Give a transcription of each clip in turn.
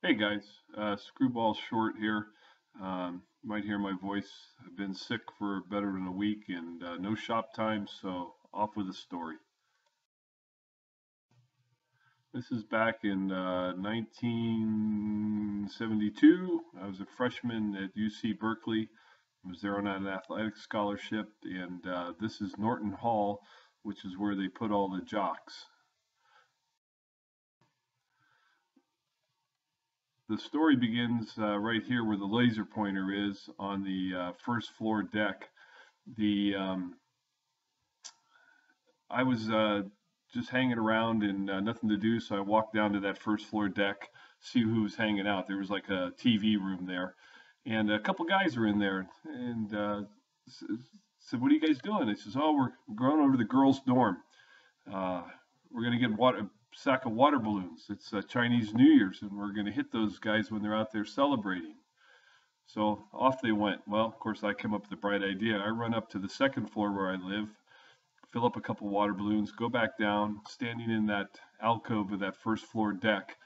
Hey guys, Screwball short here. You might hear my voice. I've been sick for better than a week and no shop time, so off with the story. This is back in 1972. I was a freshman at UC Berkeley. I was there on an athletic scholarship, and this is Norton Hall, which is where they put all the jocks. The story begins right here where the laser pointer is on the first floor deck. The I was just hanging around and nothing to do, so I walked down to that first floor deck, see who was hanging out. There was like a TV room there, and a couple guys were in there, and said, "What are you guys doing?" They says, "Oh, we're going over to the girls' dorm. Uh, we're gonna get a sack of water balloons. It's Chinese New Year's, and we're gonna hit those guys when they're out there celebrating." So off they went. Well, of course, I come up with the bright idea. I run up to the second floor where I live, fill up a couple water balloons, go back down, standing in that alcove of that first floor deck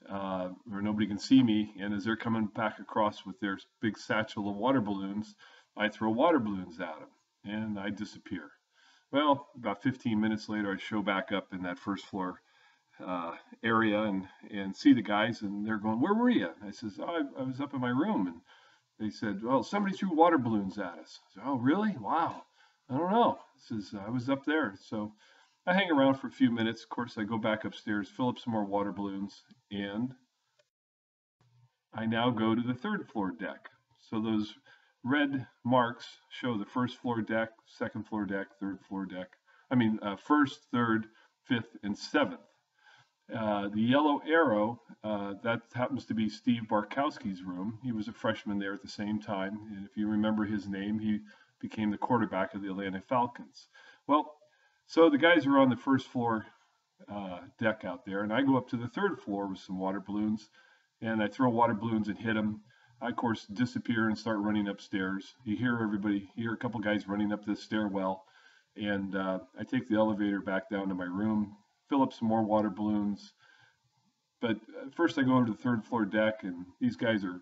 where nobody can see me. And as they're coming back across with their big satchel of water balloons, I throw water balloons at them and I disappear. Well, about 15 minutes later, I show back up in that first floor area and see the guys, and they're going, "Where were you?" I says, "Oh, I was up in my room." And they said, "Well, somebody threw water balloons at us." I said, "Oh, really? Wow. I don't know." Says, "I was up there." So I hang around for a few minutes. Of course, I go back upstairs, fill up some more water balloons, and I now go to the third floor deck. So those red marks show the first floor deck, second floor deck, third floor deck. First, third, fifth, and seventh. The yellow arrow, that happens to be Steve Barkowski's room. He was a freshman there at the same time. And if you remember his name, he became the quarterback of the Atlanta Falcons. Well, so the guys are on the first floor deck out there, and I go up to the third floor with some water balloons, and I throw water balloons and hit them. I, of course, disappear and start running upstairs. You hear a couple guys running up the stairwell, and I take the elevator back down to my room, fill up some more water balloons. But first I go over to the third floor deck, and these guys are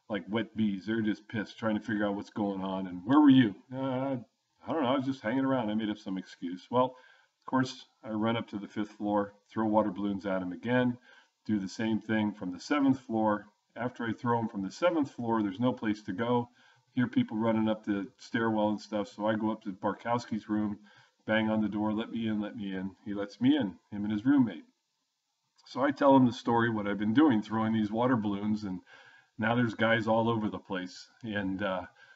like wet bees. They're just pissed, trying to figure out what's going on. And where were you? I don't know. I was just hanging around. I made up some excuse. Well, of course, I run up to the fifth floor, throw water balloons at them again, do the same thing from the seventh floor. After I throw them from the seventh floor, there's no place to go. Hear people running up the stairwell and stuff. So I go up to Barkowski's room, bang on the door, "Let me in, let me in." He lets me in, him and his roommate. So I tell him the story, what I've been doing, throwing these water balloons, and now there's guys all over the place. And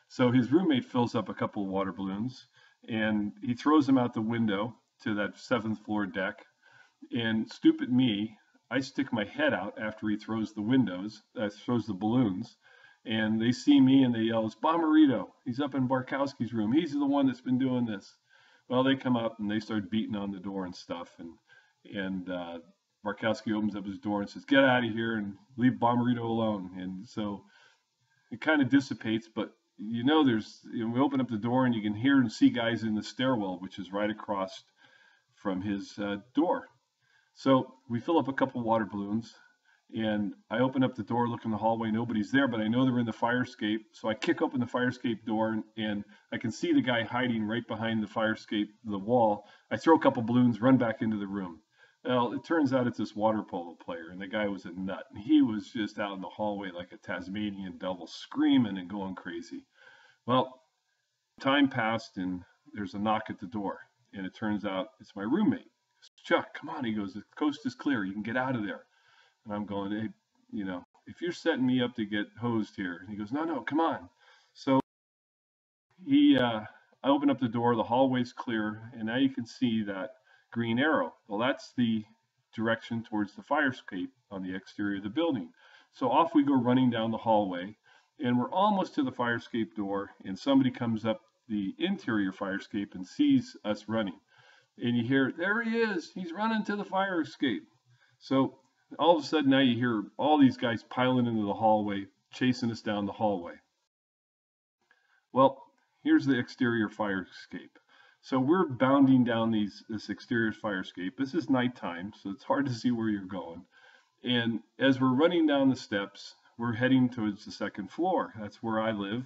so his roommate fills up a couple of water balloons, and he throws them out the window to that seventh floor deck. And stupid me, I stick my head out after he throws the balloons, and they see me and they yell, "It's Bomberito. He's up in Barkowski's room. He's the one that's been doing this." Well, they come up and they start beating on the door and stuff, and Barkowski opens up his door and says, "Get out of here and leave Bomberito alone." And so it kind of dissipates, but we open up the door and you can hear and see guys in the stairwell, which is right across from his door. So we fill up a couple water balloons, and I open up the door, look in the hallway, nobody's there, but I know they're in the fire escape. So I kick open the fire escape door, and I can see the guy hiding right behind the fire escape, the wall. I throw a couple balloons, run back into the room. Well, it turns out it's this water polo player, and the guy was a nut. And he was just out in the hallway like a Tasmanian devil, screaming and going crazy. Well, time passed, and there's a knock at the door, and it turns out it's my roommate. "Chuck, come on," he goes, "the coast is clear. You can get out of there." And I'm going, "Hey, if you're setting me up to get hosed here." And he goes, "No, come on." So I open up the door, the hallway's clear, and now you can see that green arrow. Well, that's the direction towards the fire escape on the exterior of the building. So off we go running down the hallway, and we're almost to the fire escape door, and somebody comes up the interior fire escape and sees us running. And you hear, "There he is. He's running to the fire escape." So all of a sudden now you hear all these guys piling into the hallway, chasing us down the hallway. Well, here's the exterior fire escape. So we're bounding down this exterior fire escape. This is nighttime, so it's hard to see where you're going. And as we're running down the steps, we're heading towards the second floor. That's where I live,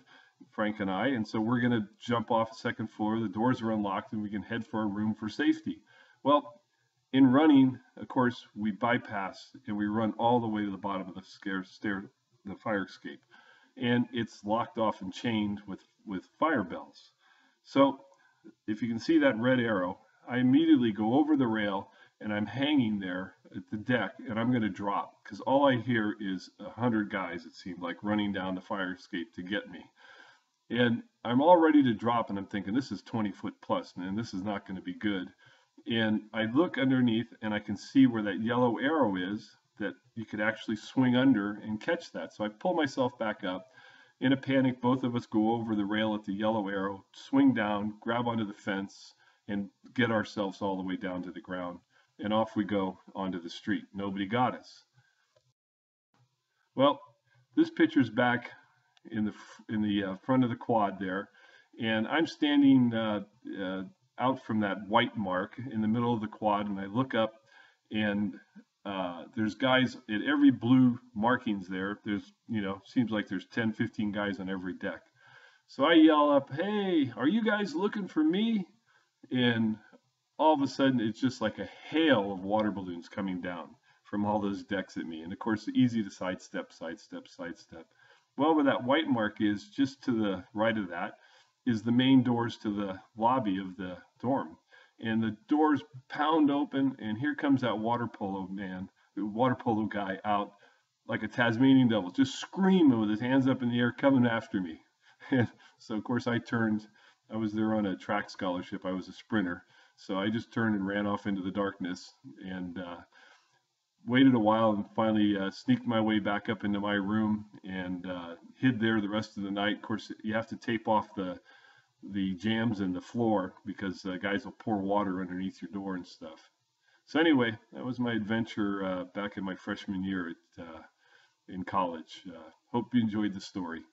Frank and I. And so we're going to jump off the second floor. The doors are unlocked and we can head for our room for safety. Well, in running, of course, we bypass and we run all the way to the bottom of the the fire escape. And it's locked off and chained with fire bells. So if you can see that red arrow, I immediately go over the rail and I'm hanging there at the deck and I'm going to drop because all I hear is 100 guys, it seemed like, running down the fire escape to get me. And I'm all ready to drop and I'm thinking, this is 20 foot plus, man, this is not going to be good. And I look underneath and I can see where that yellow arrow is, that you could actually swing under and catch that. So I pull myself back up. In a panic, both of us go over the rail at the yellow arrow, swing down, grab onto the fence, and get ourselves all the way down to the ground. And off we go onto the street. Nobody got us. Well, this picture's back in the front of the quad there, and I'm standing out from that white mark in the middle of the quad, and I look up, and there's guys at every blue markings there. There's, seems like there's 10, 15 guys on every deck. So I yell up, "Hey, are you guys looking for me?" And all of a sudden, it's just like a hail of water balloons coming down from all those decks at me. And of course, easy to sidestep, sidestep, sidestep. Well, where that white mark is, just to the right of that, is the main doors to the lobby of the dorm. And the doors pound open, and here comes that water polo man, the water polo guy out like a Tasmanian devil, just screaming with his hands up in the air, coming after me. And so, of course, I turned. I was there on a track scholarship. I was a sprinter. So I just turned and ran off into the darkness and waited a while and finally sneaked my way back up into my room and hid there the rest of the night. Of course, you have to tape off the jams in the floor because guys will pour water underneath your door and stuff. So anyway, that was my adventure back in my freshman year in college. Hope you enjoyed the story.